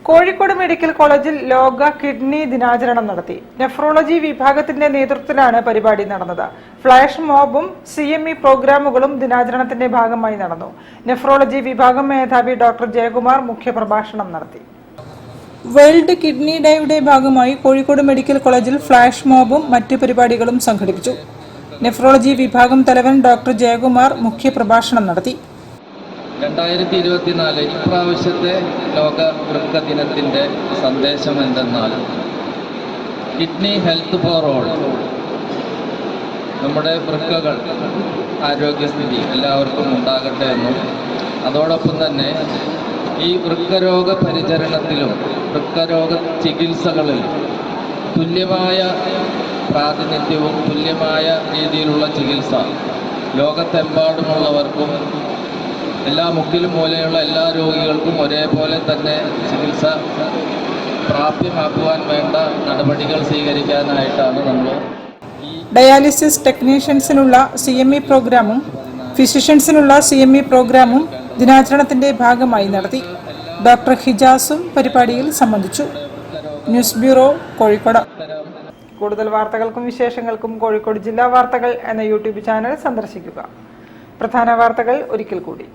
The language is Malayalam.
കോഴിക്കോട് മെഡിക്കൽ കോളേജിൽ ലോക കിഡ്നി ദിനാചരണം നടത്തി. നെഫ്രോളജി വിഭാഗത്തിന്റെ നേതൃത്വത്തിലാണ് പരിപാടി നടന്നത്. ഫ്ലാഷ് മോബും CME പ്രോഗ്രാമുകളും ദിനാചരണത്തിന്റെ ഭാഗമായി നടന്നു. നെഫ്രോളജി വിഭാഗം മേധാവി ഡോക്ടർ ജയകുമാർ മുഖ്യപ്രഭാഷണം നടത്തി. വേൾഡ് കിഡ്നി ഡേയുടെ ഭാഗമായി കോഴിക്കോട് മെഡിക്കൽ കോളേജിൽ ഫ്ലാഷ് മോബും മറ്റ് പരിപാടികളും സംഘടിപ്പിച്ചു. നെഫ്രോളജി വിഭാഗം തലവൻ ഡോക്ടർ ജയകുമാർ മുഖ്യപ്രഭാഷണം നടത്തി. 2024 ഇപ്രാവശ്യത്തെ ലോക വൃക്ക ദിനത്തിൻ്റെ സന്ദേശം എന്തെന്നാൽ കിഡ്നി ഹെൽത്ത് ഫോർ ഓൾ. നമ്മുടെ വൃക്കകൾ ആരോഗ്യസ്ഥിതി എല്ലാവർക്കും ഉണ്ടാകട്ടെ എന്നും അതോടൊപ്പം തന്നെ ഈ വൃക്കരോഗ പരിചരണത്തിലും വൃക്കരോഗ ചികിത്സകളിലും തുല്യമായ പ്രാതിനിധ്യവും തുല്യമായ രീതിയിലുള്ള ചികിത്സ ലോകത്തെമ്പാടുമുള്ളവർക്കും എല്ലാ മുക്കിലും മൂലയുള്ള എല്ലാ രോഗികൾക്കും ഒരേപോലെ തന്നെ ചികിത്സ പ്രാപ്യമാക്കുവാൻ വേണ്ട നടപടികൾ സ്വീകരിക്കാനായിട്ടാണ് നമ്മൾ ഡയാലിസിസ് ടെക്നീഷ്യൻസിനുള്ള CME പ്രോഗ്രാമും ഫിസിഷ്യൻസിനുള്ള CME പ്രോഗ്രാമും ദിനാചരണത്തിന്റെ ഭാഗമായി നടത്തി. ഡോക്ടർ ഹിജാസും പരിപാടിയിൽ സംബന്ധിച്ചു. News bureau, Kozhikode. കൂടുതൽ വാർത്തകൾക്കും വിശേഷങ്ങൾക്കും കോഴിക്കോട് ജില്ലാ വാർത്തകൾ എന്ന YouTube ചാനൽ സന്ദർശിക്കുക. പ്രധാന വാർത്തകൾ ഒരിക്കൽ കൂടി.